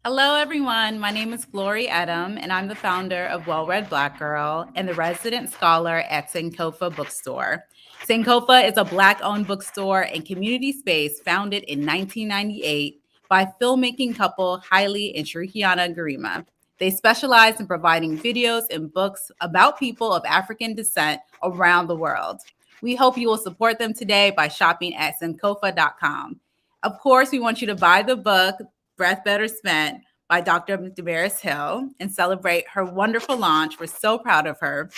Hello, everyone. My name is Golry Edim, and I'm the founder of Well Read Black Girl and the resident scholar at Sankofa Bookstore. Sankofa is a Black-owned bookstore and community space founded in 1998 by filmmaking couple Hailey and Shrikiana Garima. They specialize in providing videos and books about people of African descent around the world. We hope you will support them today by shopping at sankofa.com. Of course, we want you to buy the book, Breath Better Spent, by Dr. Damaris Hill, and celebrate her wonderful launch. We're so proud of her,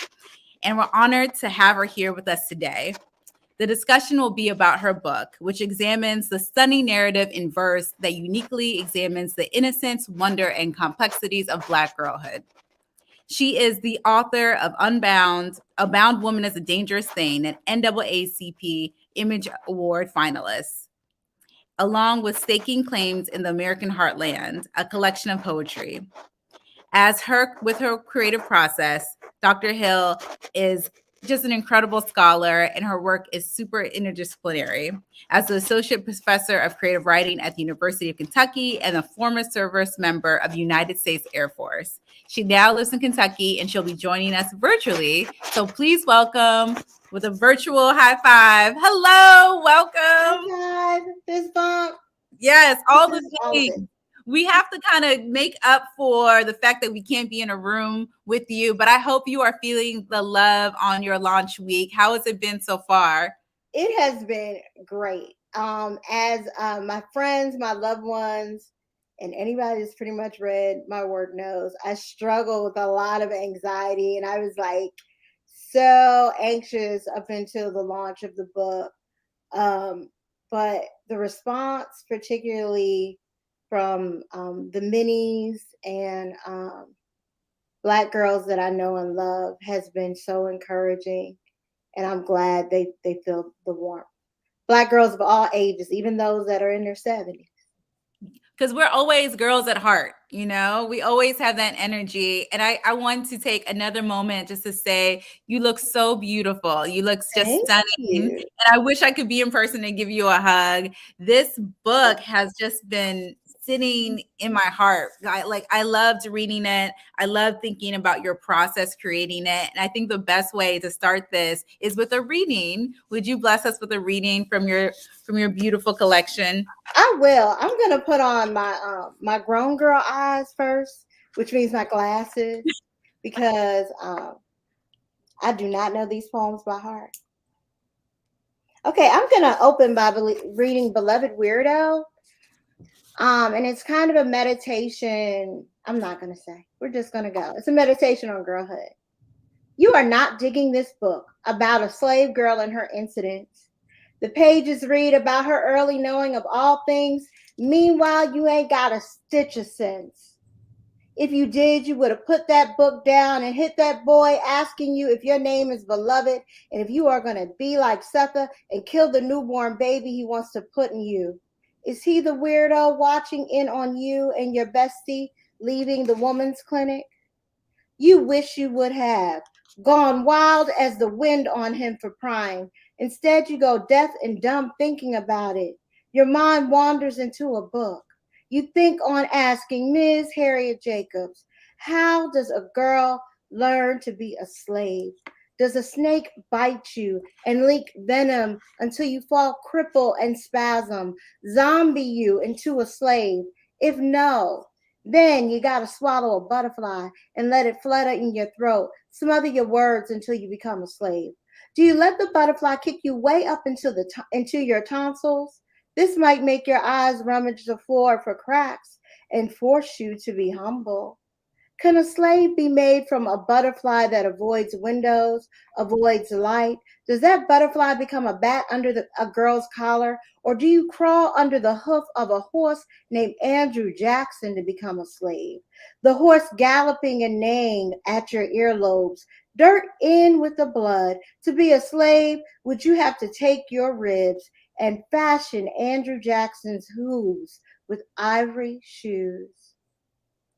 and we're honored to have her here with us today. The discussion will be about her book, which examines the stunning narrative in verse that uniquely examines the innocence, wonder, and complexities of Black girlhood. She is the author of Unbound, A Bound Woman is a Dangerous Thing, an NAACP Image Award finalist, along with Staking Claims in the American Heartland, a collection of poetry. With her creative process, Dr. Hill is just an incredible scholar, and her work is super interdisciplinary. As the associate professor of creative writing at the University of Kentucky and a former service member of the United States Air Force, she now lives in Kentucky, and she'll be joining us virtually. So please welcome, with a virtual high five. Hello, welcome. Hi guys, this bump. Yes, all the things. We have to kind of make up for the fact that we can't be in a room with you, but I hope you are feeling the love on your launch week. How has it been so far? It has been great. As my friends, my loved ones, and anybody that's pretty much read my work knows, I struggle with a lot of anxiety, and I was like so anxious up until the launch of the book. But the response, particularly from the minis and Black girls that I know and love, has been so encouraging, and I'm glad they feel the warmth. Black girls of all ages, even those that are in their 70s. Because we're always girls at heart, we always have that energy. And I want to take another moment just to say, you look so beautiful. You look just stunning. And I wish I could be in person and give you a hug. This book has just been sitting in my heart. I loved reading it. I love thinking about your process creating it. And I think the best way to start this is with a reading. Would you bless us with a reading from your beautiful collection? I will. I'm gonna put on my grown girl eyes first, which means my glasses, because I do not know these poems by heart. Okay, I'm gonna open by reading "Beloved Weirdo." And it's kind of a meditation. I'm not going to say. We're just going to go. It's a meditation on girlhood. You are not digging this book about a slave girl and her incidents. The pages read about her early knowing of all things. Meanwhile, you ain't got a stitch of sense. If you did, you would have put that book down and hit that boy asking you if your name is beloved and if you are going to be like Setha and kill the newborn baby he wants to put in you. Is he the weirdo watching in on you and your bestie leaving the woman's clinic? You wish you would have gone wild as the wind on him for prying. Instead, you go deaf and dumb thinking about it. Your mind wanders into a book. You think on asking Ms. Harriet Jacobs, how does a girl learn to be a slave? Does a snake bite you and leak venom until you fall crippled and spasm, zombie you into a slave? If no, then you got to swallow a butterfly and let it flutter in your throat, smother your words until you become a slave. Do you let the butterfly kick you way up into your tonsils? This might make your eyes rummage the floor for cracks and force you to be humble. Can a slave be made from a butterfly that avoids windows, avoids light? Does that butterfly become a bat under a girl's collar? Or do you crawl under the hoof of a horse named Andrew Jackson to become a slave? The horse galloping and neighing at your earlobes, dirt in with the blood. To be a slave, would you have to take your ribs and fashion Andrew Jackson's hooves with ivory shoes?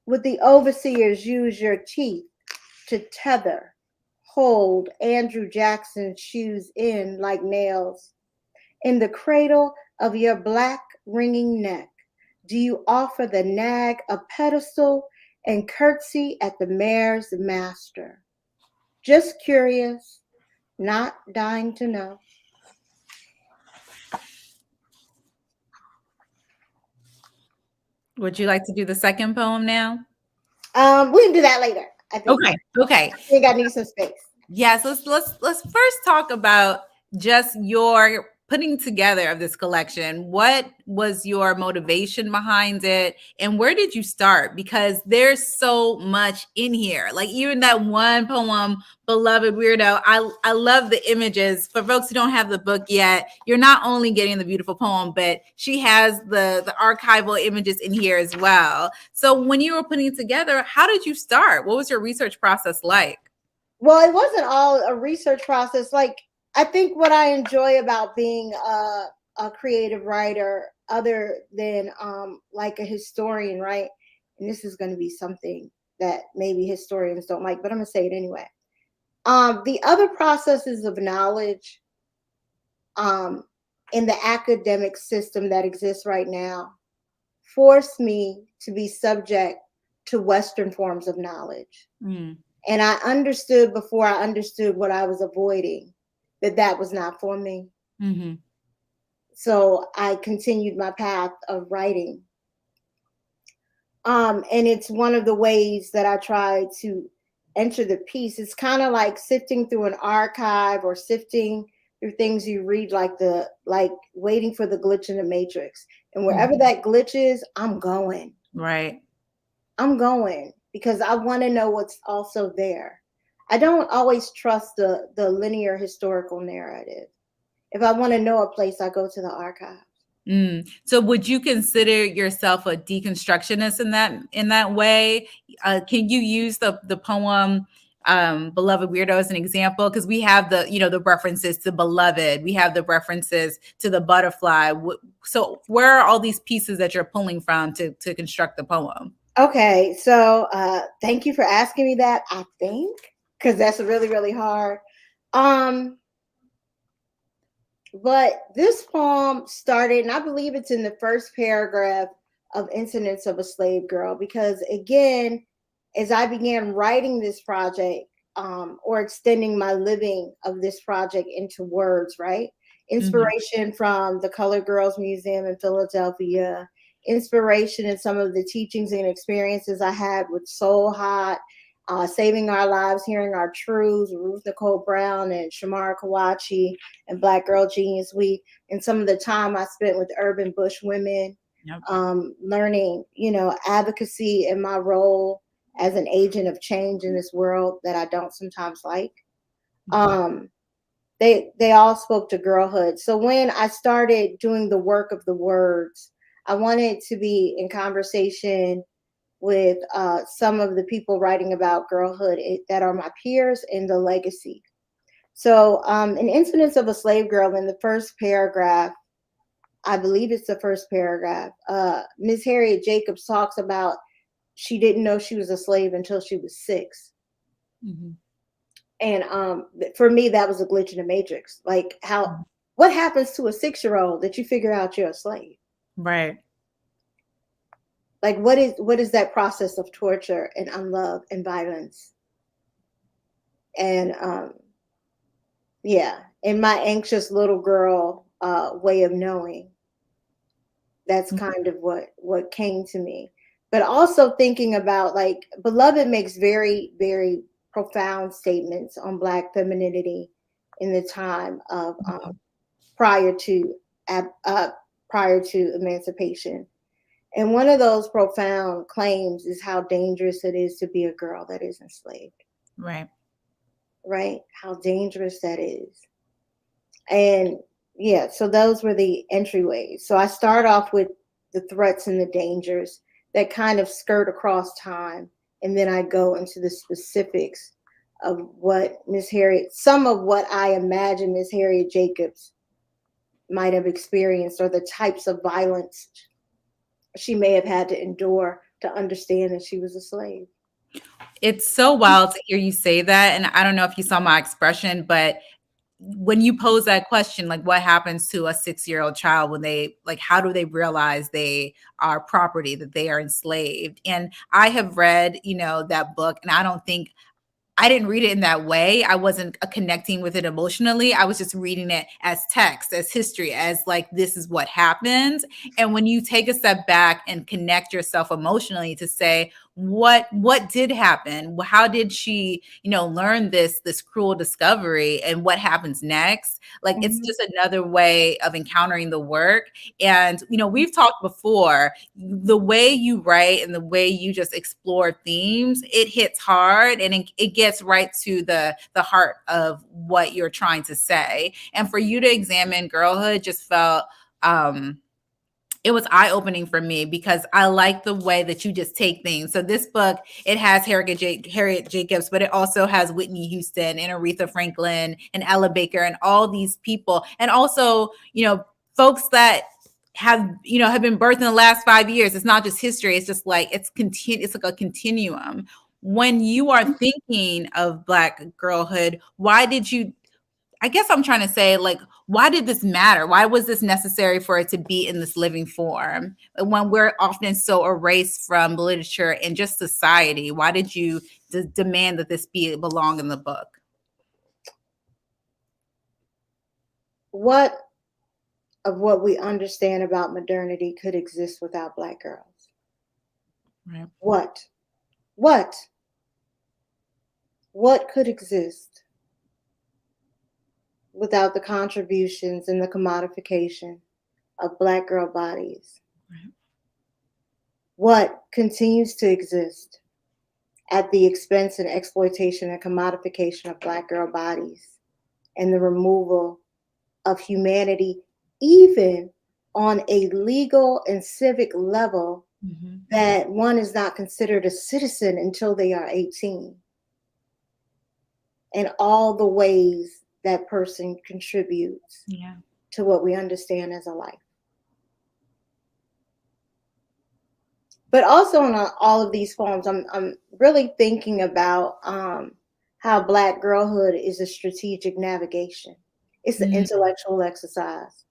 Would the overseers use your teeth to tether, hold Andrew Jackson's shoes in like nails? In the cradle of your black ringing neck, do you offer the nag a pedestal and curtsy at the mare's master? Just curious, not dying to know. Would you like to do the second poem now? We can do that later. I think. Okay. I think I need some space. Yes, let's first talk about just your putting together of this collection. What was your motivation behind it, and where did you start? Because there's so much in here. Like even that one poem, "Beloved Weirdo," I love the images. For folks who don't have the book yet, you're not only getting the beautiful poem, but she has the archival images in here as well. So when you were putting it together, how did you start? What was your research process like? Well, it wasn't all a research process. Like, I think what I enjoy about being a creative writer, other than like a historian, right? And this is going to be something that maybe historians don't like, but I'm going to say it anyway. The other processes of knowledge in the academic system that exists right now force me to be subject to Western forms of knowledge. Mm. And I understood before I understood what I was avoiding, that was not for me. Mm-hmm. So I continued my path of writing. And it's one of the ways that I try to enter the piece. It's kind of like sifting through an archive or sifting through things you read, like waiting for the glitch in the matrix. And wherever that glitch is, I'm going. Right. I'm going because I want to know what's also there. I don't always trust the linear historical narrative. If I want to know a place, I go to the archive. So would you consider yourself a deconstructionist in that way? Can you use the poem "Beloved Weirdo" as an example? Because we have the references to beloved, we have the references to the butterfly. So where are all these pieces that you're pulling from to construct the poem? Okay, so thank you for asking me that. I think because that's really, really hard. But this poem started, and I believe it's in the first paragraph of Incidents of a Slave Girl, because again, as I began writing this project, or extending my living of this project into words, right? Inspiration from the Colored Girls Museum in Philadelphia, inspiration in some of the teachings and experiences I had with Soul Hot, Saving Our Lives, Hearing Our Truths, Ruth Nicole Brown and Shamara Kawachi and Black Girl Genius Week, and some of the time I spent with urban bush women, learning, advocacy in my role as an agent of change in this world that I don't sometimes like. They all spoke to girlhood. So when I started doing the work of the words, I wanted to be in conversation with some of the people writing about girlhood that are my peers in the legacy. So in Incidents of a Slave Girl, in the first paragraph, I believe it's the first paragraph, Miss Harriet Jacobs talks about she didn't know she was a slave until she was 6. And for me, that was a glitch in the matrix. Like what happens to a 6-year-old that you figure out you're a slave? Right. Like what is that process of torture and unlove and violence? And in my anxious little girl way of knowing, that's kind of what came to me. But also thinking about, like, Beloved makes very, very profound statements on Black femininity in the time of prior to emancipation. And one of those profound claims is how dangerous it is to be a girl that is enslaved. Right. Right? How dangerous that is. And so those were the entryways. So I start off with the threats and the dangers that kind of skirt across time. And then I go into the specifics of some of what I imagine Miss Harriet Jacobs might have experienced, or the types of violence she may have had to endure to understand that she was a slave. It's so wild to hear you say that. And I don't know if you saw my expression, but when you pose that question, like what happens to a 6-year-old child when they, like, how do they realize they are property, that they are enslaved? And I have read, that book, and I didn't read it in that way. I wasn't connecting with it emotionally. I was just reading it as text, as history, as like, this is what happens. And when you take a step back and connect yourself emotionally to say, what did happen? How did she, learn this cruel discovery, and what happens next? Like, it's just another way of encountering the work. And, we've talked before, the way you write and the way you just explore themes, it hits hard, and it gets right to the heart of what you're trying to say. And for you to examine girlhood just felt, it was eye-opening for me, because I like the way that you just take things. So this book, it has Harriet Jacobs, but it also has Whitney Houston and Aretha Franklin and Ella Baker and all these people. And also, folks that have been birthed in the last 5 years. It's not just history. It's just like, it's like a continuum. When you are thinking of Black girlhood, I guess I'm trying to say, like, why did this matter? Why was this necessary for it to be in this living form? When we're often so erased from literature and just society, why did you demand that this belong in the book? What of what we understand about modernity could exist without Black girls? Right. What could exist without the contributions and the commodification of Black girl bodies? Right. What continues to exist at the expense and exploitation and commodification of Black girl bodies, and the removal of humanity, even on a legal and civic level, that one is not considered a citizen until they are 18, and all the ways that person contributes to what we understand as a life. But also in all of these poems, I'm really thinking about how Black girlhood is a strategic navigation. It's an intellectual exercise.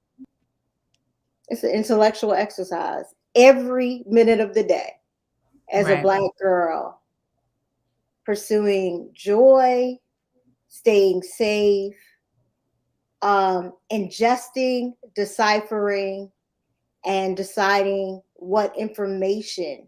It's an intellectual exercise every minute of the day as a Black girl, pursuing joy, staying safe, ingesting, deciphering, and deciding what information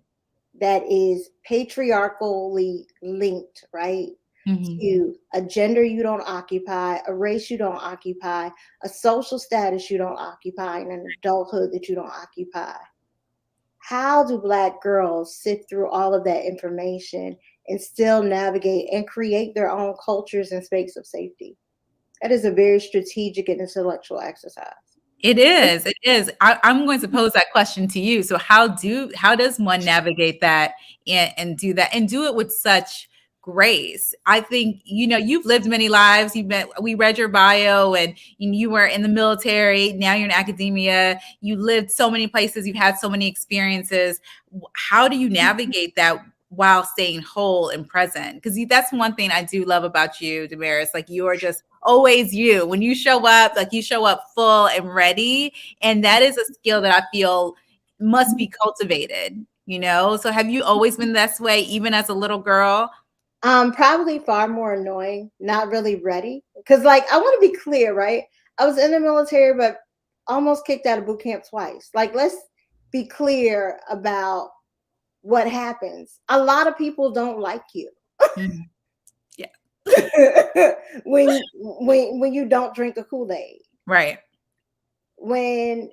that is patriarchally linked, right? To a gender you don't occupy, a race you don't occupy, a social status you don't occupy, and an adulthood that you don't occupy. How do Black girls sift through all of that information and still navigate and create their own cultures and space of safety? That is a very strategic and intellectual exercise. It is. It is. I'm going to pose that question to you. So how does one navigate that and do that, and do it with such grace? I think, you've lived many lives. We read your bio, and you were in the military. Now you're in academia. You lived so many places. You've had so many experiences. How do you navigate that while staying whole and present? Because that's one thing I do love about you, Damaris. Like, you are just always you. When you show up, like, you show up full and ready. And that is a skill that I feel must be cultivated, So have you always been this way, even as a little girl? Probably far more annoying, not really ready. Because, like, I want to be clear, right? I was in the military, but almost kicked out of boot camp twice. Like, let's be clear about what happens. A lot of people don't like you. Yeah. when you don't drink a Kool-Aid. Right. And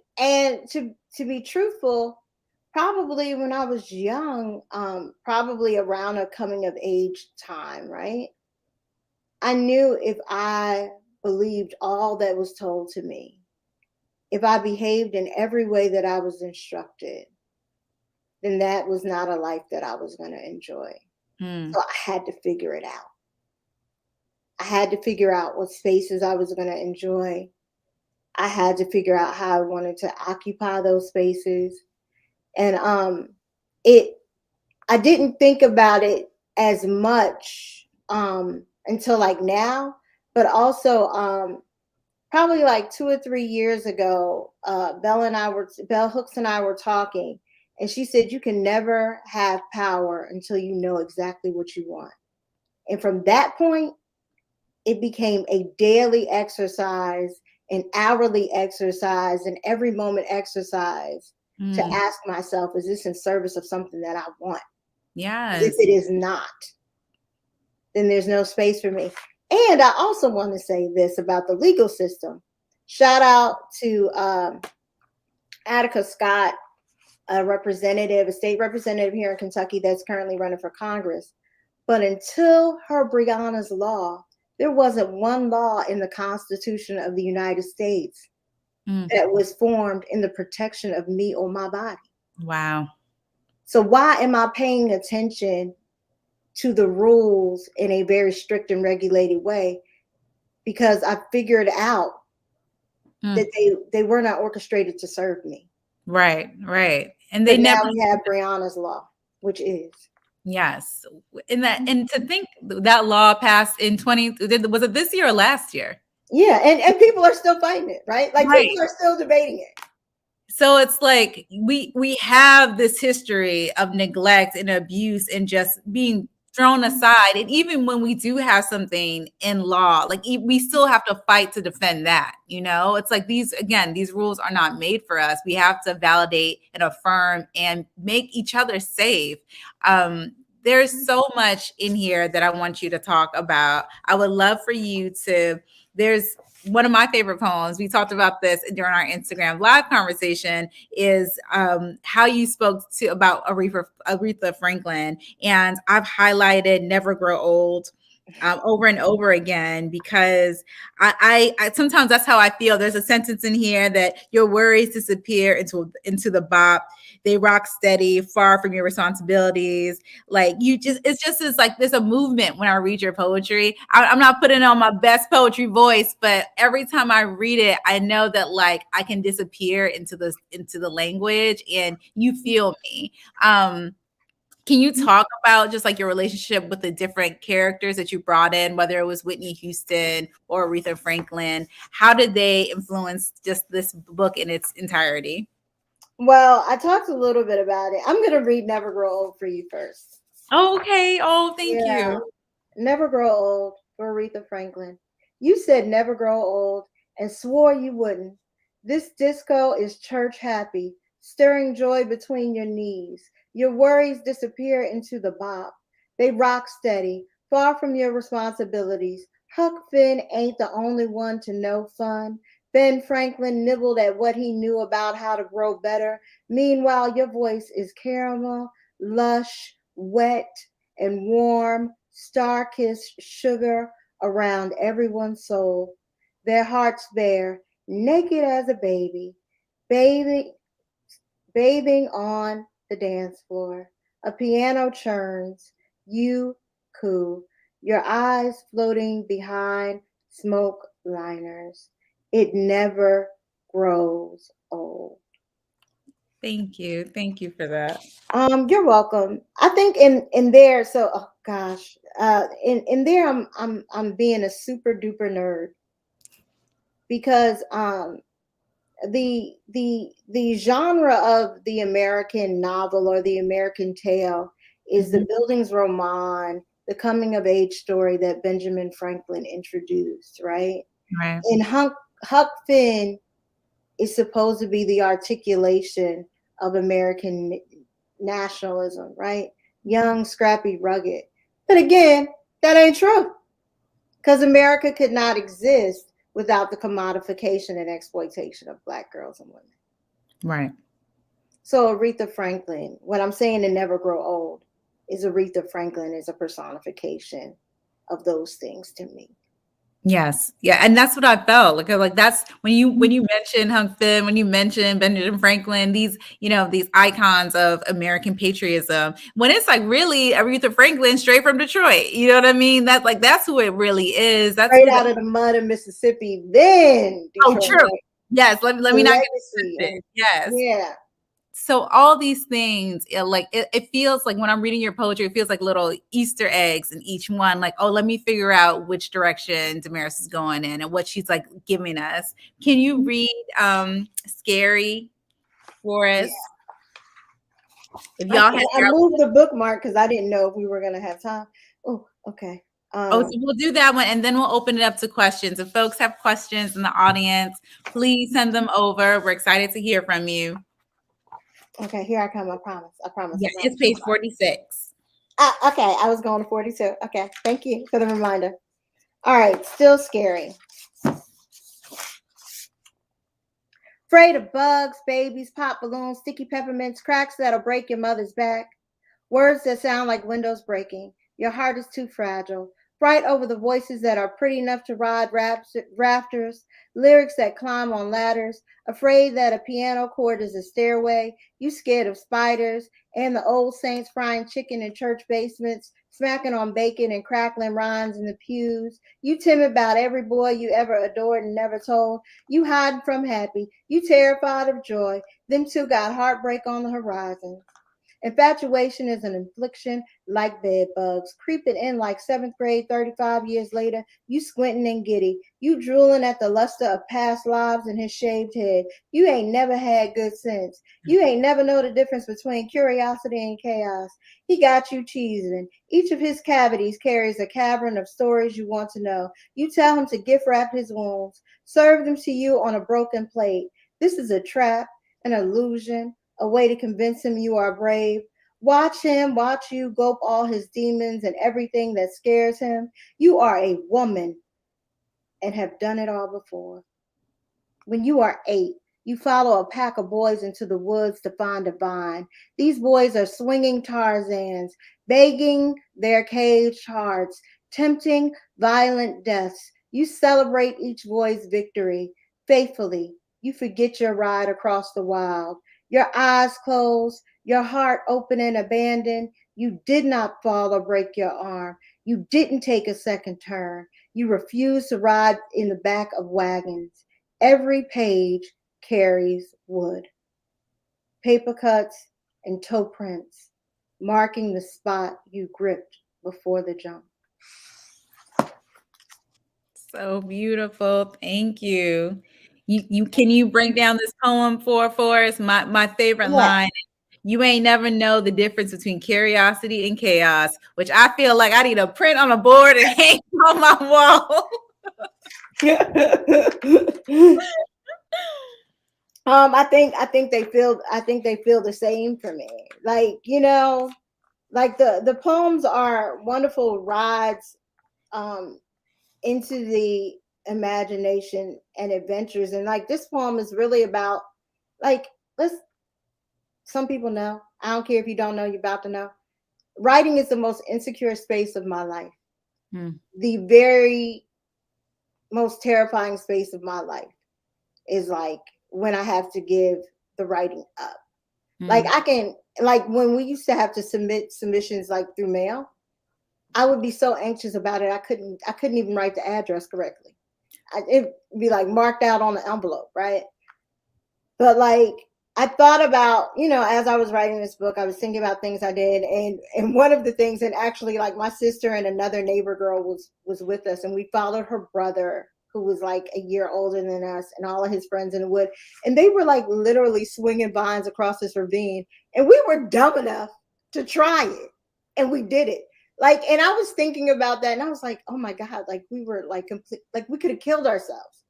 to be truthful, probably when I was young, probably around a coming of age time, right? I knew if I believed all that was told to me, if I behaved in every way that I was instructed, then that was not a life that I was going to enjoy. So I had to figure it out. I had to figure out what spaces I was going to enjoy. I had to figure out how I wanted to occupy those spaces. And I didn't think about it as much until like now, but also probably like 2 or 3 years ago, Bell Hooks and I were talking, and she said, you can never have power until you know exactly what you want. And from that point, it became a daily exercise, an hourly exercise, and every moment exercise to ask myself, is this in service of something that I want? Yes. If it is not, then there's no space for me. And I also want to say this about the legal system. Shout out to Attica Scott, a state representative here in Kentucky that's currently running for Congress. But until her Breonna's Law, there wasn't one law in the Constitution of the United States that was formed in the protection of me or my body. Wow. So why am I paying attention to the rules in a very strict and regulated way? Because I figured out that they were not orchestrated to serve me. Right. And now we have Breonna's Law, which is. Yes. And to think that law passed in was it this year or last year? Yeah, and people are still fighting it, right? Like people are still debating it. So it's like we have this history of neglect and abuse and just being thrown aside. And even when we do have something in law, like we still have to fight to defend that, it's like these rules are not made for us. We have to validate and affirm and make each other safe. There's so much in here that I want you to talk about. I would love for you there's one of my favorite poems. We talked about this during our Instagram live conversation is how you spoke about Aretha Franklin. And I've highlighted Never Grow Old over and over again, because I sometimes that's how I feel. There's a sentence in here that your worries disappear into the bop. They rock steady, far from your responsibilities. Like it's just like there's a movement when I read your poetry. I'm not putting on my best poetry voice, but every time I read it, I know that like I can disappear into the language and you feel me. Can you talk about just like your relationship with the different characters that you brought in, whether it was Whitney Houston or Aretha Franklin? How did they influence just this book in its entirety? Well, I talked a little bit about it. I'm going to read Never Grow Old for you first. Oh, okay. Oh, thank you. Never Grow Old for Aretha Franklin. You said never grow old and swore you wouldn't. This disco is church happy, stirring joy between your knees. Your worries disappear into the bop. They rock steady, far from your responsibilities. Huck Finn ain't the only one to know fun. Ben Franklin nibbled at what he knew about how to grow better. Meanwhile, your voice is caramel, lush, wet, and warm, star-kissed sugar around everyone's soul. Their hearts bare, naked as a baby, bathing on the dance floor. A piano churns, you coo, your eyes floating behind smoke liners. It never grows old. Thank you. Thank you for that. You're welcome. I think in there, so oh gosh, in there I'm being a super duper nerd, because the genre of the American novel or the American tale is the Bildungsroman, the coming of age story that Benjamin Franklin introduced, right? Right. And Huck Finn is supposed to be the articulation of American nationalism, right? Young, scrappy, rugged. But again, that ain't true, because America could not exist without the commodification and exploitation of Black girls and women. Right. So Aretha Franklin, what I'm saying in Never Grow Old is Aretha Franklin is a personification of those things to me. Yes. Yeah. And that's what I felt like that's when you mention Huck Finn, when you mention Benjamin Franklin, these icons of American patriotism, when it's like really Aretha Franklin straight from Detroit, you know what I mean? That's who it really is. That's right out of the mud of Mississippi. Then Detroit. Oh, true. Yes. Let me not get it. Yes. Yeah. so all these things, it feels like when I'm reading your poetry, it feels like little Easter eggs in each one. Like, oh, let me figure out which direction Damaris is going in and what she's like giving us. Can you read Scary for us? If y'all I moved the bookmark because I didn't know if we were gonna have time. Oh, okay. So we'll do that one, and then we'll open it up to questions. If folks have questions in the audience, please send them over. We're excited to hear from you. Okay, here I come. I promise. Yeah, it's page 46. Okay, I was going to 42. Okay, thank you for the reminder. All right, still scary. Afraid of bugs, babies, pop balloons, sticky peppermints, cracks that'll break your mother's back. Words that sound like windows breaking. Your heart is too fragile. Fright over the voices that are pretty enough to ride rafters, lyrics that climb on ladders, afraid that a piano chord is a stairway, you scared of spiders, and the old saints frying chicken in church basements, smacking on bacon and crackling rhymes in the pews, you timid about every boy you ever adored and never told, you hiding from happy, you terrified of joy, them two got heartbreak on the horizon. Infatuation is an infliction like bed bugs, creeping in like 7th grade 35 years later, you squinting and giddy, you drooling at the luster of past lives in his shaved head. You ain't never had good sense. You ain't never know the difference between curiosity and chaos. He got you cheesing. Each of his cavities carries a cavern of stories you want to know. You tell him to gift wrap his wounds, serve them to you on a broken plate. This is a trap, an illusion, a way to convince him you are brave. Watch you gulp all his demons and everything that scares him. You are a woman and have done it all before. When you are 8, you follow a pack of boys into the woods to find a vine. These boys are swinging Tarzans, begging their caged hearts, tempting violent deaths. You celebrate each boy's victory faithfully. You forget your ride across the wild. Your eyes closed, your heart open and abandoned. You did not fall or break your arm. You didn't take a second turn. You refused to ride in the back of wagons. Every page carries wood, paper cuts, and toe prints, marking the spot you gripped before the jump. So beautiful. Thank you. Can you break down this poem for us? My favorite line. You ain't never know the difference between curiosity and chaos, which I feel like I need to print on a board and hang on my wall. I think they feel the same for me. Like, you know, like the poems are wonderful rides into the imagination and adventures. And like this poem is really about like some people know. I don't care if you don't know, you're about to know. Writing is the most insecure space of my life. The very most terrifying space of my life is like when I have to give the writing up. Like I can, like when we used to have to submit submissions like through mail, I would be so anxious about it. I couldn't even write the address correctly. It'd be like marked out on the envelope, right? But like I thought about, you know, as I was writing this book, I was thinking about things I did, and one of the things, and actually like my sister and another neighbor girl was with us, and we followed her brother, who was like a year older than us, and all of his friends in the wood, and they were like literally swinging vines across this ravine, and we were dumb enough to try it, and we did it. Like, and I was thinking about that, and I was like, oh my God, like we were like complete, like we could have killed ourselves,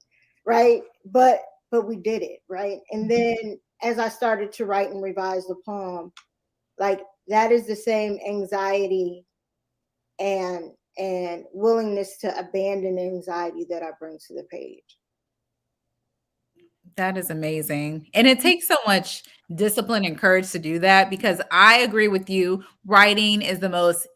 right? But we did it, right? And then as I started to write and revise the poem, like that is the same anxiety and willingness to abandon anxiety that I bring to the page. That is amazing. And it takes so much discipline and courage to do that, because I agree with you. Writing is the most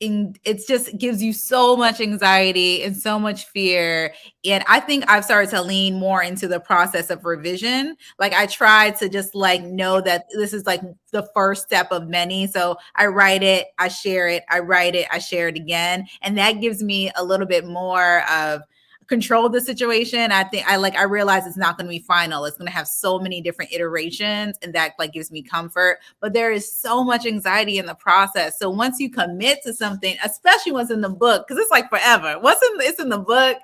it just gives you so much anxiety and so much fear. And I think I've started to lean more into the process of revision. Like I try to just like know that this is like the first step of many. So I write it, I share it, I write it, I share it again. And that gives me a little bit more of control the situation. I realize it's not going to be final. It's going to have so many different iterations, and that like gives me comfort. But there is so much anxiety in the process. So once you commit to something, especially what's in the book, because it's like forever. It's in the book,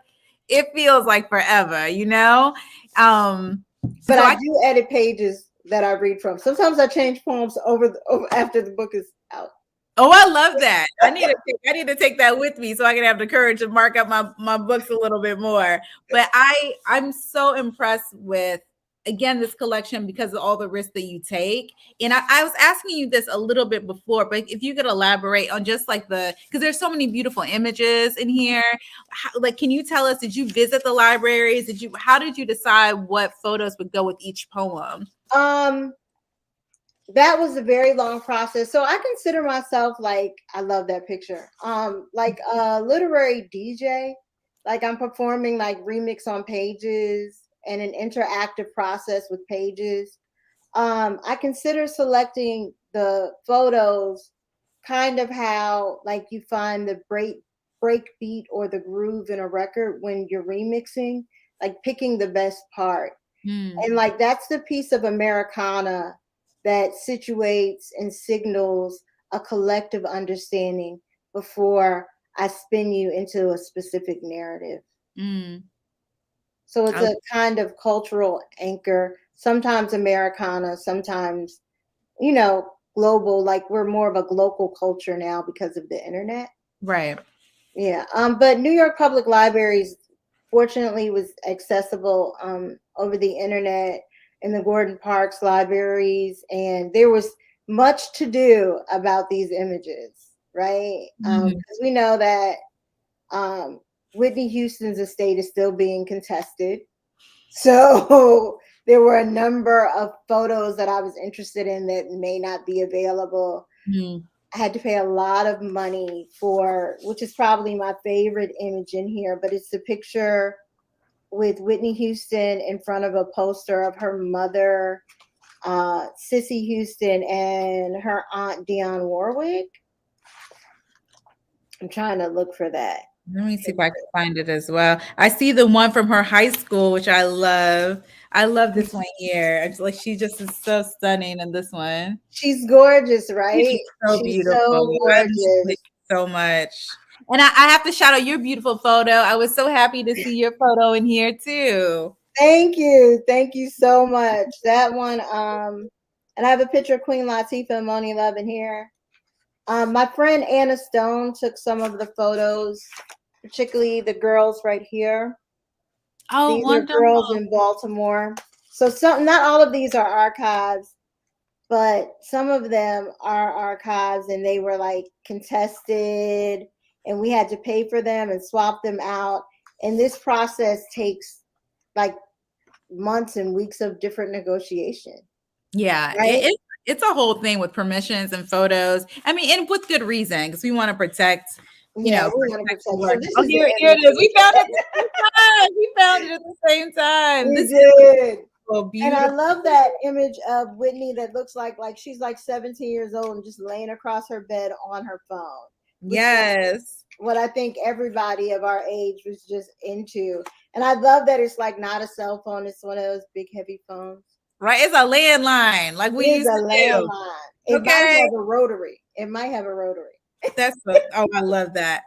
it feels like forever, you know. But I do edit pages that I read from. Sometimes I change poems over after the book is out. Oh, I love that. I need to take that with me so I can have the courage to mark up my books a little bit more. But I'm so impressed with, again, this collection because of all the risks that you take. And I was asking you this a little bit before, but if you could elaborate on just like because there's so many beautiful images in here. Like, can you tell us, did you visit the libraries? How did you decide what photos would go with each poem? That was a very long process. So I consider myself like, I love that picture. Like a literary DJ. Like I'm performing like remix on pages and an interactive process with pages. I consider selecting the photos kind of how like you find the break beat or the groove in a record when you're remixing, like picking the best part. And like that's the piece of Americana that situates and signals a collective understanding before I spin you into a specific narrative. So it's a kind of cultural anchor, sometimes Americana, sometimes, global, like we're more of a global culture now because of the internet. Right. Yeah. But New York Public Libraries, fortunately, was accessible over the internet in the Gordon Parks libraries, and there was much to do about these images, right? Because we know that Whitney Houston's estate is still being contested. So there were a number of photos that I was interested in that may not be available. I had to pay a lot of money for, which is probably my favorite image in here, but it's a picture with Whitney Houston in front of a poster of her mother, Cissy Houston, and her aunt Dionne Warwick. I'm trying to look for that. Let me see if I can find it as well. I see the one from her high school, which I love. I love this one here. She just is so stunning in this one. She's gorgeous, right? She's so beautiful. So gorgeous. So much. And I have to shout out your beautiful photo. I was so happy to see your photo in here too. Thank you. Thank you so much. That one, and I have a picture of Queen Latifah and Moni Love in here. My friend Anna Stone took some of the photos, particularly the girls right here. Oh, these wonderful. are girls in Baltimore. So not all of these are archives, but some of them are archives, and they were like contested, and we had to pay for them and swap them out. And this process takes like months and weeks of different negotiation. Yeah, right? It's a whole thing with permissions and photos. I mean, and with good reason, because we want to protect. We want to protect. So here it is. We found it at the same time. We found it at the same time. We did. So and I love that image of Whitney that looks like she's like 17 years old and just laying across her bed on her phone. Yes. What I think everybody of our age was just into. And I love that it's like not a cell phone. It's one of those big, heavy phones. Right. It's a landline. Like we used to do. Landline. It might have a rotary. I love that.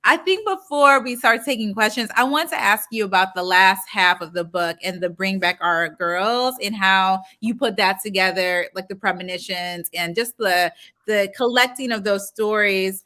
I think before we start taking questions, I want to ask you about the last half of the book and the Bring Back Our Girls and how you put that together, like the premonitions and just the collecting of those stories.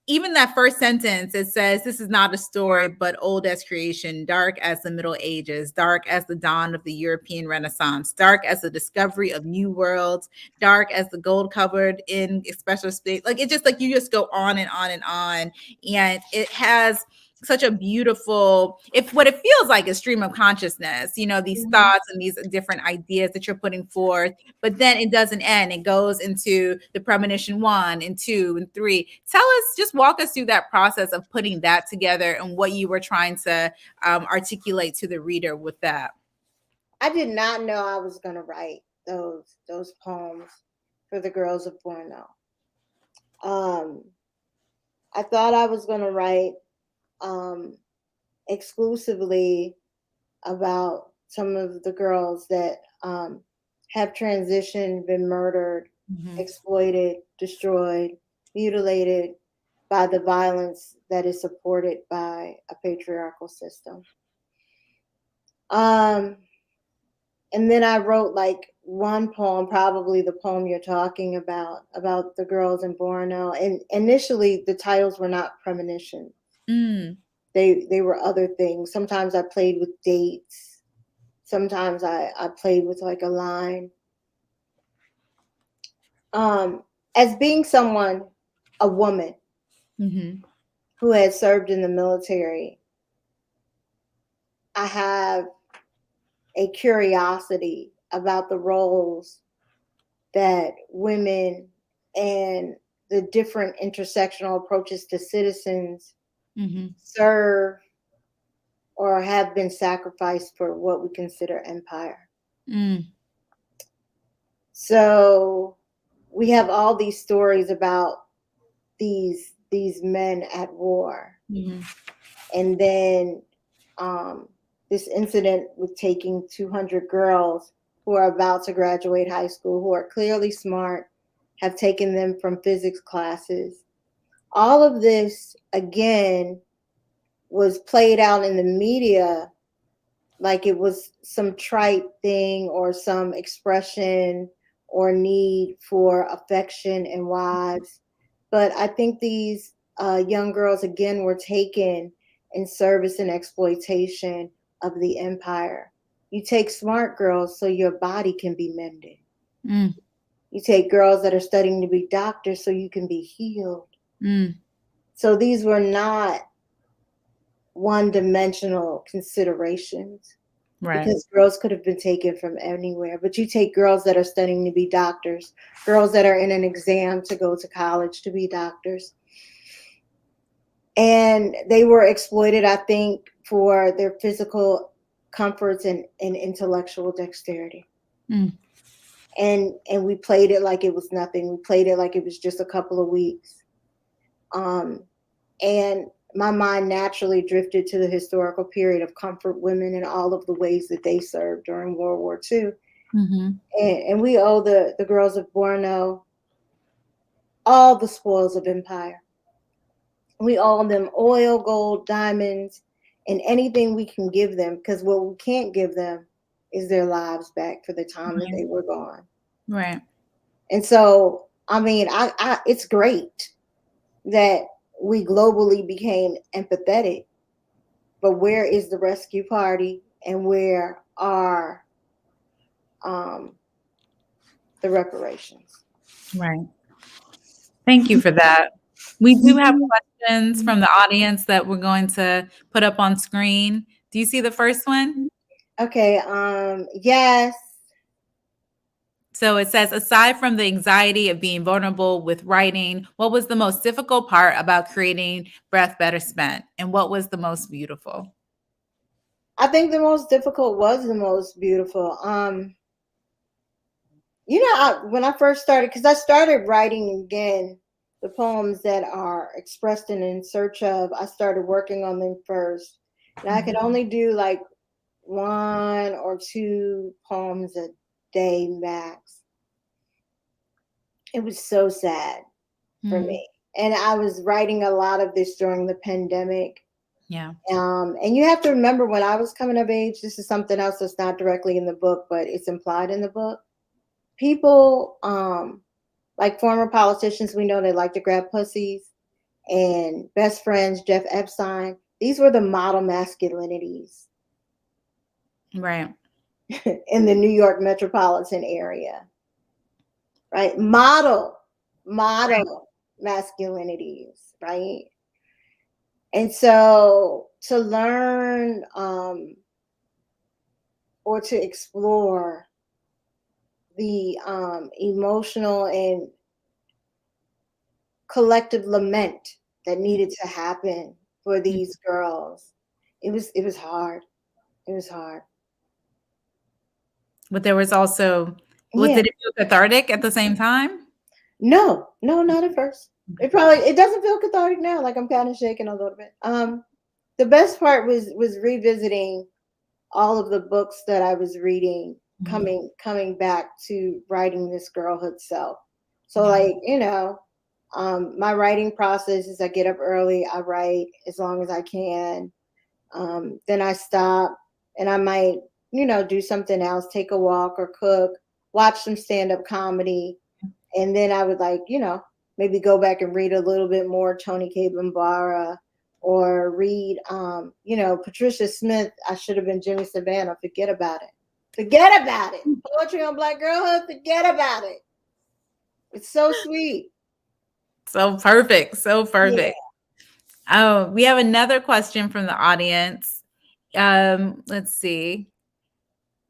Even that first sentence, it says, "This is not a story, but old as creation, dark as the Middle Ages, dark as the dawn of the European Renaissance, dark as the discovery of new worlds, dark as the gold covered in special space." Like it just like you just go on and on and on. And it has such a beautiful, what it feels like a stream of consciousness, these thoughts and these different ideas that you're putting forth, but then it doesn't end. It goes into the premonition 1 and 2 and 3. Just walk us through that process of putting that together and what you were trying to articulate to the reader with that. I did not know I was going to write those poems for the girls of Borno. I thought I was going to write exclusively about some of the girls that have transitioned, been murdered, exploited, destroyed, mutilated by the violence that is supported by a patriarchal system. And then I wrote like one poem, probably the poem you're talking about the girls in Borno. And initially the titles were not premonitions. They were other things. Sometimes I played with dates. Sometimes I played with like a line. As being someone, a woman who had served in the military, I have a curiosity about the roles that women and the different intersectional approaches to citizens serve or have been sacrificed for what we consider empire. So we have all these stories about these men at war. And then this incident with taking 200 girls who are about to graduate high school, who are clearly smart, have taken them from physics classes. All of this, again, was played out in the media like it was some trite thing or some expression or need for affection and wives. But I think these young girls, again, were taken in service and exploitation of the empire. You take smart girls so your body can be mended. You take girls that are studying to be doctors so you can be healed. So these were not one-dimensional considerations. Because girls could have been taken from anywhere. But you take girls that are studying to be doctors, girls that are in an exam to go to college to be doctors. And they were exploited, I think, for their physical comforts and intellectual dexterity. And we played it like it was nothing. We played it like it was just a couple of weeks. And my mind naturally drifted to the historical period of comfort women and all of the ways that they served during World War II. And we owe the girls of Borno all the spoils of empire. We owe them oil, gold, diamonds, and anything we can give them, because what we can't give them is their lives back for the time that they were gone. And so, I mean, it's great that we globally became empathetic, but where is the rescue party and where are the reparations? Thank you for that. We do have questions from the audience that we're going to put up on screen. Do you see the first one? Okay, yes. So it says, aside from the anxiety of being vulnerable with writing, what was the most difficult part about creating Breath Better Spent? And what was the most beautiful? I think the most difficult was the most beautiful. When I first started, because I started writing again, the poems that are expressed and in search of, I started working on them first. And I could only do like 1 or 2 poems a day max. It was so sad for me. And I was writing a lot of this during the pandemic. And you have to remember, when I was coming of age, this is something else that's not directly in the book, but it's implied in the book. People, like former politicians, we know they like to grab pussies, and best friends, Jeff Epstein, these were the model masculinities. In the New York metropolitan area. Model masculinities, right? And so to learn or to explore the emotional and collective lament that needed to happen for these girls, it was hard. It was hard. But there was also, did it feel cathartic at the same time? No, not at first. It doesn't feel cathartic now. Like I'm kind of shaking a little bit. the best part was revisiting all of the books that I was reading, coming back to writing this girlhood self. So like, my writing process is I get up early, I write as long as I can. Then I stop and I might, do something else, take a walk or cook, watch some stand-up comedy. And then I would like, maybe go back and read a little bit more Tony K. Bambara or read, Patricia Smith, I Should Have Been Jimmy Savannah. Forget about it. Forget about it. Poetry on Black girlhood, forget about it. It's so sweet. So perfect. So perfect. Yeah. Oh, we have another question from the audience. Let's see.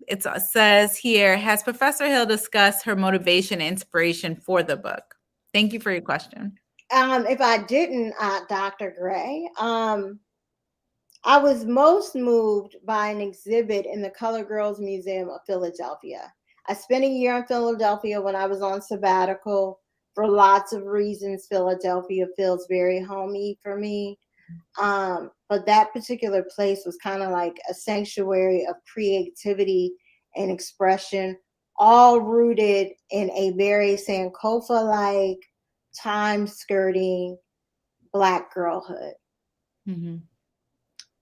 It says here, has Professor Hill discussed her motivation and inspiration for the book? Thank you for your question. If I didn't, Dr. Gray, I was most moved by an exhibit in the Color Girls Museum of Philadelphia. I spent a year in Philadelphia when I was on sabbatical. For lots of reasons, Philadelphia feels very homey for me. But that particular place was kind of like a sanctuary of creativity and expression, all rooted in a very Sankofa-like, time-skirting Black girlhood. Mm-hmm.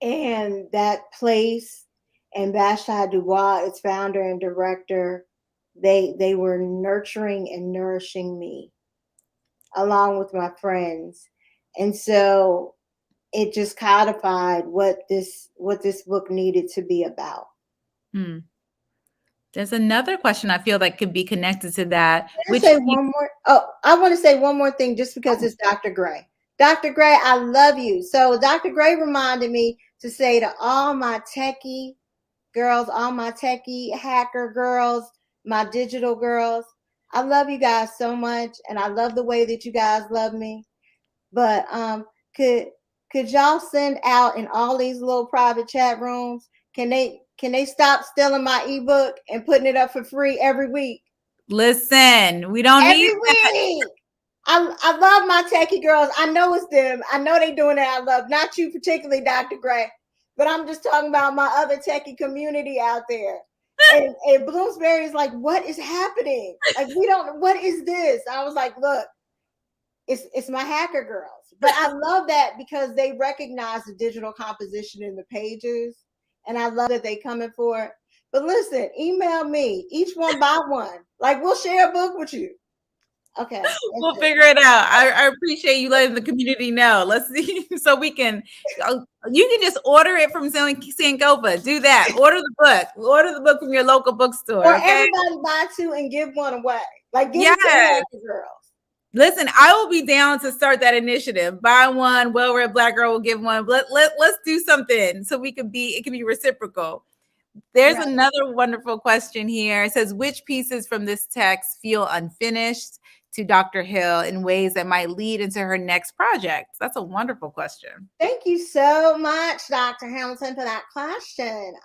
And that place and Vashti Dubois, its founder and director, they were nurturing and nourishing me along with my friends. And so it just codified what this book needed to be about. There's another question I feel like could be connected to that. I want to say one more thing just because it's Dr. Gray. Dr. Gray, I love you. So Dr. Gray reminded me to say to all my techie girls, all my techie hacker girls, my digital girls, I love you guys so much, and I love the way that you guys love me. But could y'all send out in all these little private chat rooms? Can they stop stealing my ebook and putting it up for free every week? Listen, we don't need every week. I love my techie girls. I know it's them. I know they doing it. I love not you particularly, Dr. Gray, but I'm just talking about my other techie community out there. And Bloomsbury is like, what is happening? Like, we don't. What is this? I was like, look, it's my hacker girls. But I love that because they recognize the digital composition in the pages, and I love that they coming for it. But listen, email me, each one by one. Like, we'll share a book with you. Okay. We'll figure it out. I appreciate you letting the community know. Let's see. So we can, you can just order it from Sankofa. Do that. Order the book. Order the book from your local bookstore. Or okay? Everybody buy two and give one away. Like, give it to the girls. Listen, I will be down to start that initiative. Buy one, well-read Black girl will give one. Let's do something so it can be reciprocal. There's another wonderful question here. It says, which pieces from this text feel unfinished to Dr. Hill in ways that might lead into her next project? That's a wonderful question. Thank you so much, Dr. Hamilton, for that question.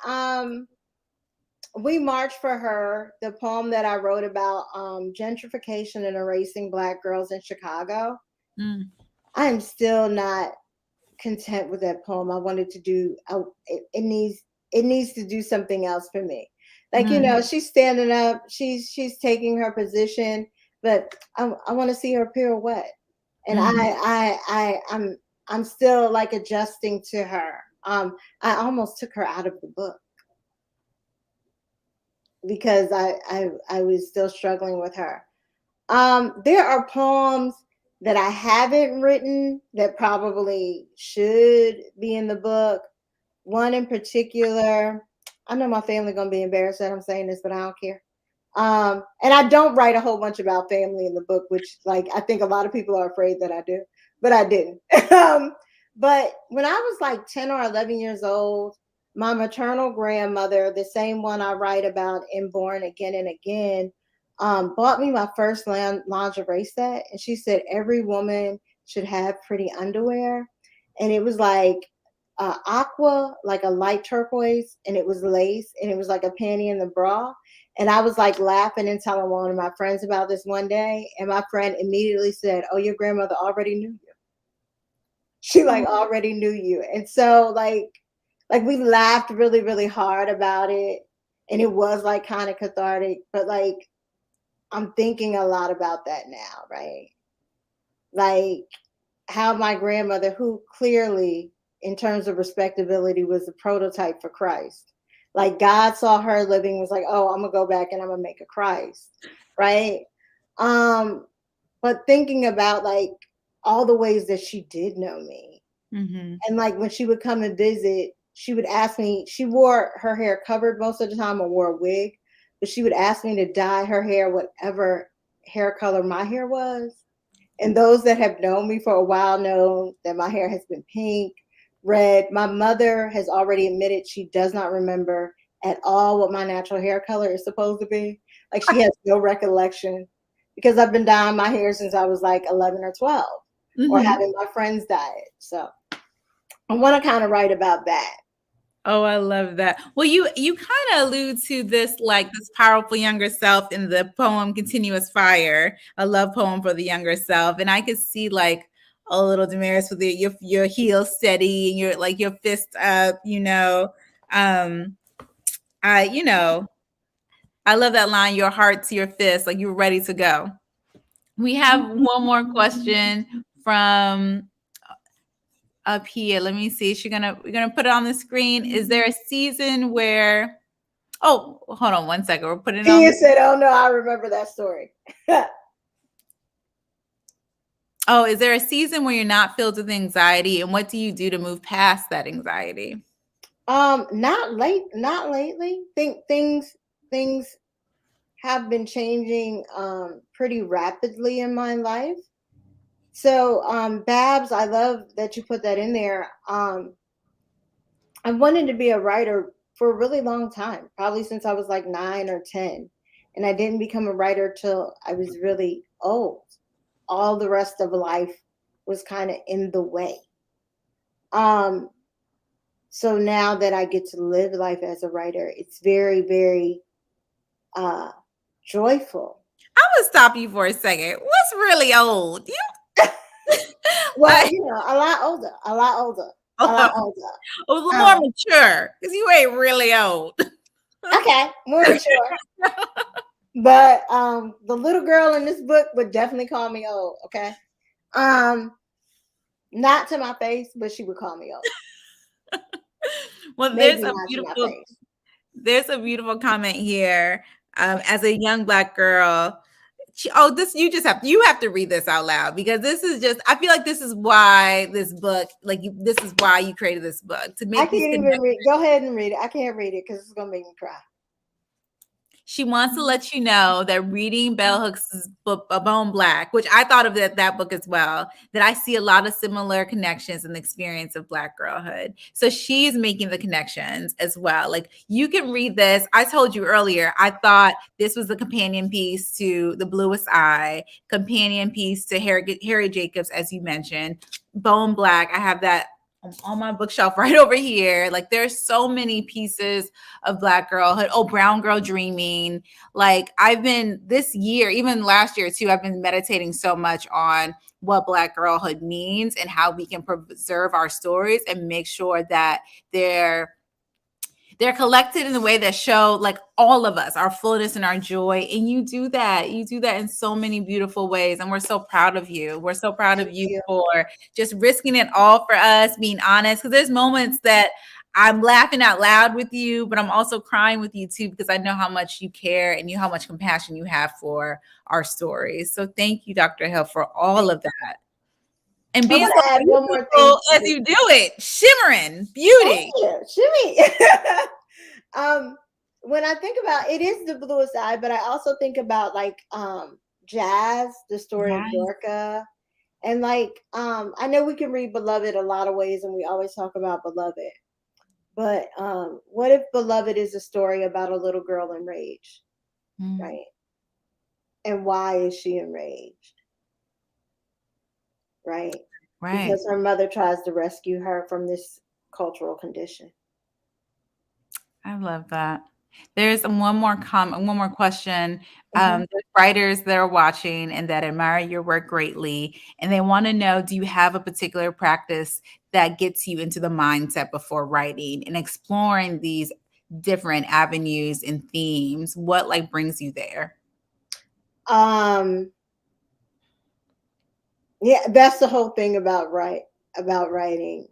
We marched for her, the poem that I wrote about gentrification and erasing Black girls in Chicago. I am still not content with that poem. I wanted to do, it needs to do something else for me. Like, she's standing up, she's taking her position, but I want to see her pirouette. And I'm still like adjusting to her. I almost took her out of the book because I was still struggling with her. There are poems that I haven't written that probably should be in the book. One in particular, I know my family gonna be embarrassed that I'm saying this, but I don't care. And I don't write a whole bunch about family in the book, which like I think a lot of people are afraid that I do, but I didn't. But when I was like 10 or 11 years old, my maternal grandmother, the same one I write about in Born Again and Again, bought me my first lingerie set. And she said, every woman should have pretty underwear. And it was like aqua, like a light turquoise, and it was lace, and it was like a panty in the bra. And I was like laughing and telling one of my friends about this one day. And my friend immediately said, oh, your grandmother already knew you. She like already knew you. And so like we laughed really, really hard about it. And it was like kind of cathartic, but like I'm thinking a lot about that now, right? Like how my grandmother, who clearly, in terms of respectability, was the prototype for Christ. Like God saw her living, was like, oh, I'm gonna go back and I'm gonna make a Christ, right? But thinking about like all the ways that she did know me, and like when she would come and visit, she would ask me. She wore her hair covered most of the time, or wore a wig, but she would ask me to dye her hair whatever hair color my hair was. And those that have known me for a while know that my hair has been pink, red. My mother has already admitted she does not remember at all what my natural hair color is supposed to be. Like she has no recollection because I've been dyeing my hair since I was like 11 or 12 or having my friends dye it. So I want to kind of write about that. Oh, I love that. Well, you kind of allude to this like this powerful younger self in the poem "Continuous Fire," a love poem for the younger self, and I could see like a little Damaris with your heels steady and your fist up. You know, I love that line. Your heart to your fist, like you're ready to go. We have one more question from up here. Let me see. We're gonna put it on the screen. Is there a season where? Oh, hold on one second. We're putting it on. Tia said, "Oh no, I remember that story." Oh, is there a season where you're not filled with anxiety, and what do you do to move past that anxiety? Not lately. Things have been changing pretty rapidly in my life. So, Babs, I love that you put that in there. I wanted to be a writer for a really long time, probably since I was like 9 or 10. And I didn't become a writer till I was really old. All the rest of life was kind of in the way. So now that I get to live life as a writer, it's very, very joyful. I'm gonna stop you for a second. What's really old? Well, a lot older, a lot older, a lot older. A little more mature, because you ain't really old. Okay, more mature. But the little girl in this book would definitely call me old. Okay, not to my face, but she would call me old. Well, there's a beautiful comment here. As a young Black girl, you have to read this out loud, because this is just, I feel like this is why this book, this is why you created this book, to make. I can't even read. Go ahead and read it. I can't read it because it's gonna make me cry. She wants to let you know that reading Bell Hooks' book, Bone Black, which I thought of that book as well, that I see a lot of similar connections in the experience of Black girlhood. So she's making the connections as well. Like, you can read this. I told you earlier, I thought this was the companion piece to The Bluest Eye, companion piece to Harry Jacobs, as you mentioned. Bone Black, I have that on my bookshelf right over here. Like, there's so many pieces of Black girlhood. Oh, Brown Girl Dreaming. Like, I've been this year, even last year too, I've been meditating so much on what Black girlhood means and how we can preserve our stories and make sure that they're collected in a way that show like all of us, our fullness and our joy. And you do that in so many beautiful ways. And we're so proud of you. We're so proud of you for just risking it all for us, being honest. Because there's moments that I'm laughing out loud with you, but I'm also crying with you too, because I know how much you care and how much compassion you have for our stories. So thank you, Dr. Hill, for all of that. And being so add one more thing as you do it, shimmering beauty. Shimmy. When I think about it, is The Bluest Eye, but I also think about like Jazz, the story of Dorca. And like I know we can read Beloved a lot of ways, and we always talk about Beloved. But what if Beloved is a story about a little girl enraged, right? And why is she enraged? Right? Because her mother tries to rescue her from this cultural condition. I love that. There's one more question. Mhm. There's writers that are watching and that admire your work greatly, and they want to know, do you have a particular practice that gets you into the mindset before writing and exploring these different avenues and themes? What like brings you there? Um, yeah, that's the whole thing about writing.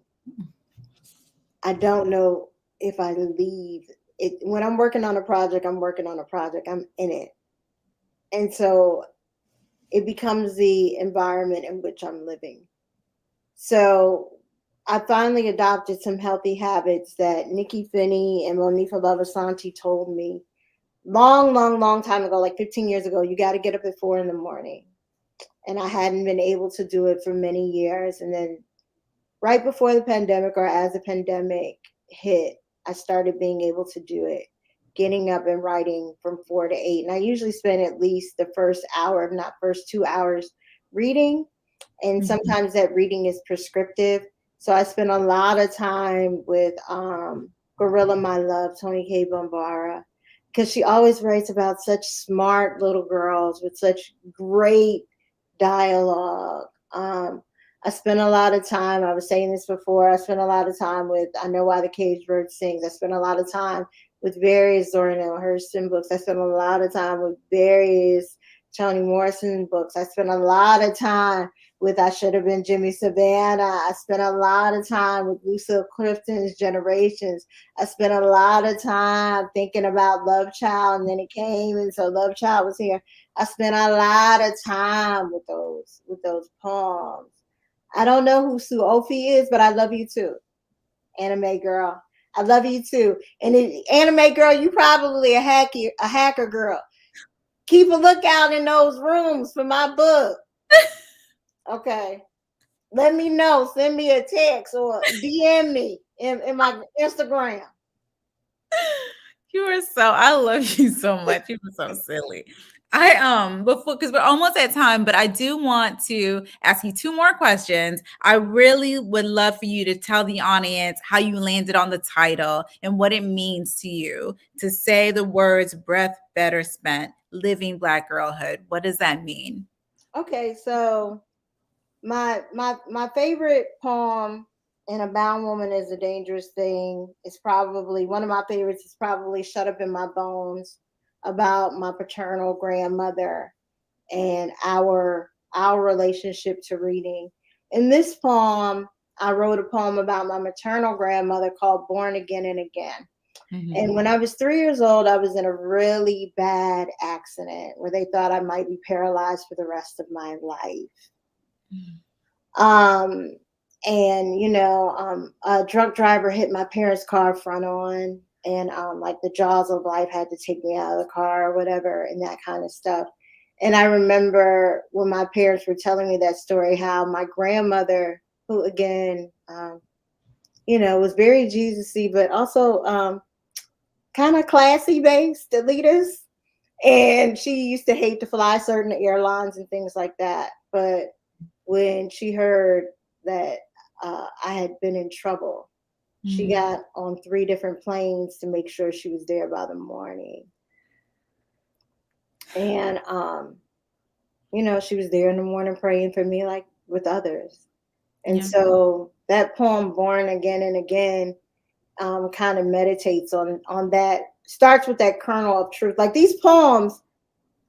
I don't know if I leave it when I'm working on a project. I'm working on a project. I'm in it, and so it becomes the environment in which I'm living. So I finally adopted some healthy habits that Nikki Finney and Monifa Lavasanti told me long, long, long time ago, like 15 years ago. You got to get up at 4 in the morning. And I hadn't been able to do it for many years. And then right before the pandemic, or as the pandemic hit, I started being able to do it, getting up and writing from 4 to 8. And I usually spend at least the first hour, if not first 2 hours, reading. And Mhm. sometimes that reading is prescriptive. So I spend a lot of time with Gorilla My Love, Tony K. Bombara, because she always writes about such smart little girls with such great dialogue. I spent a lot of time, I was saying this before, I spent a lot of time with I Know Why the Caged Bird Sings. I spent a lot of time with various Zora Neale Hurston books. I spent a lot of time with various Toni Morrison books. I spent a lot of time with I Should Have Been Jimmy Savannah. I spent a lot of time with Lucille Clifton's Generations. I spent a lot of time thinking about Love Child, and then it came, and so Love Child was here. I spent a lot of time with those poems. I don't know who Sue Ophi is, but I love you too, anime girl. I love you too. And anime girl, you probably a hacker girl. Keep a lookout in those rooms for my book. Okay. Let me know. Send me a text or DM me in my Instagram. You are so I love you so much. You were so silly. Before because we're almost at time, but I do want to ask you two more questions. I really would love for you to tell the audience how you landed on the title and what it means to you to say the words breath better spent, living Black girlhood. What does that mean? Okay, so my favorite poem in A Bound Woman is a Dangerous Thing is probably one of my favorites is probably Shut Up in My Bones, about my paternal grandmother and our relationship to reading. In this poem, I wrote a poem about my maternal grandmother called Born Again and Again. Mhm. And when I was 3 years old, I was in a really bad accident where they thought I might be paralyzed for the rest of my life. Mhm. Um, and a drunk driver hit my parents' car front on, and like the jaws of life had to take me out of the car or whatever, and that kind of stuff. And I remember when my parents were telling me that story, how my grandmother, who again, was very Jesus-y, but also kind of classy based, elitist. And she used to hate to fly certain airlines and things like that. But when she heard that I had been in trouble, she Mhm. got on 3 different planes to make sure she was there by the morning. And, she was there in the morning praying for me like with others. And Yeah. so that poem, Born Again and Again, kind of meditates on that, starts with that kernel of truth. Like these poems,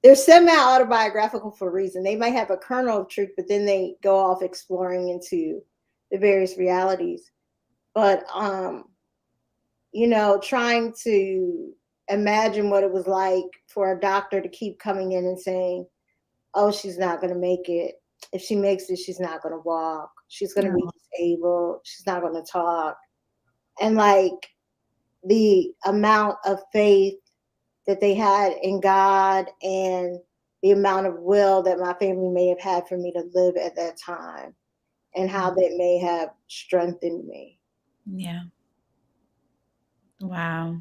they're semi-autobiographical for a reason. They might have a kernel of truth, but then they go off exploring into the various realities. But trying to imagine what it was like for a doctor to keep coming in and saying, "Oh, she's not going to make it. If she makes it, she's not going to walk. She's going to be Oh, disabled. She's not going to talk." And like the amount of faith that they had in God and the amount of will that my family may have had for me to live at that time and how that may have strengthened me. yeah. Wow.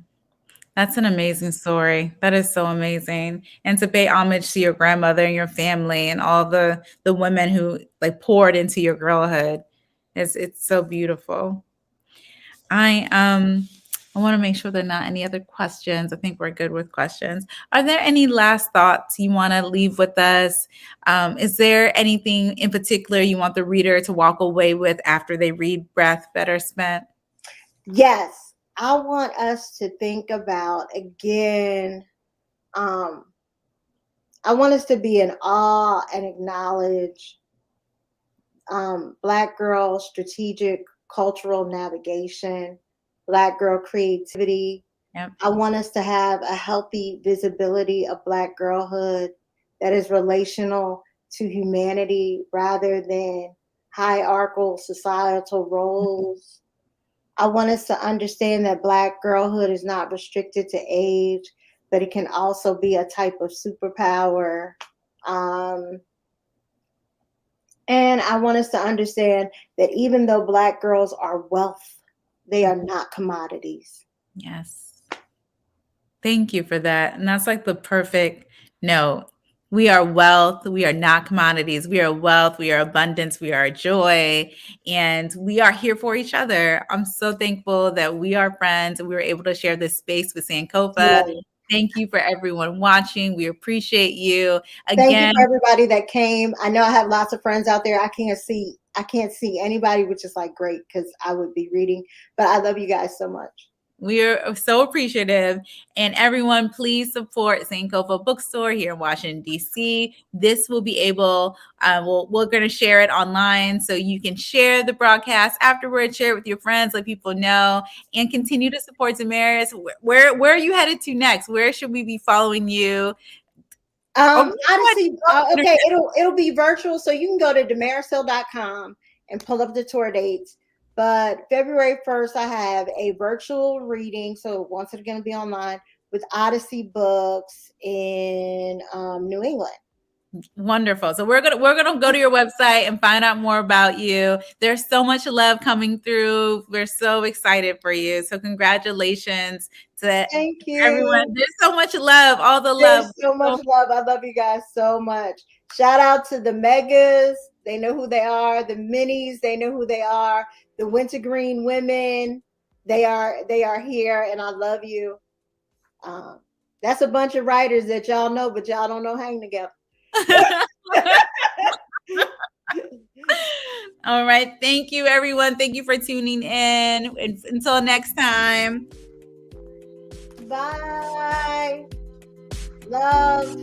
That's an amazing story. That is so amazing. And to pay homage to your grandmother and your family and all the women who like poured into your girlhood. It's so beautiful. I I want to make sure there are not any other questions. I think we're good with questions. Are there any last thoughts you want to leave with us? Is there anything in particular you want the reader to walk away with after they read Breath Better Spent? Yes, I want us to think about, again, I want us to be in awe and acknowledge Black girl strategic cultural navigation, Black girl creativity. Yep. I want us to have a healthy visibility of Black girlhood that is relational to humanity rather than hierarchical societal roles. I want us to understand that Black girlhood is not restricted to age, but it can also be a type of superpower. And I want us to understand that even though Black girls are wealth, they are not commodities. Yes. Thank you for that. And that's like the perfect note. We are wealth. We are not commodities. We are wealth. We are abundance. We are joy. And we are here for each other. I'm so thankful that we are friends and we were able to share this space with Sankofa. Yeah. Thank you for everyone watching. We appreciate you. Thank you Again, for everybody that came. I know I have lots of friends out there. I can't see anybody, which is like great because I would be reading. But I love you guys so much. We are so appreciative. And everyone, please support Sankofa Bookstore here in Washington, D.C. This will be able, we're going to share it online so you can share the broadcast afterwards, share it with your friends, let people know, and continue to support Damaris. Where are you headed to next? Where should we be following you? Odyssey, okay, it'll be virtual, so you can go to damarishill.com and pull up the tour dates. But February 1st, I have a virtual reading, so once it's going to be online, with Odyssey Books in New England. Wonderful. So we're gonna go to your website and find out more about you. There's so much love coming through. We're so excited for you. So congratulations to Thank you, everyone. There's so much love. All the love. There's so much love. I love you guys so much. Shout out to the Megas. They know who they are. The Minis. They know who they are. The Wintergreen women. They are here, and I love you. That's a bunch of writers that y'all know, but y'all don't know hang together. All right. Thank you, everyone. Thank you for tuning in. Until next time. Bye. Love.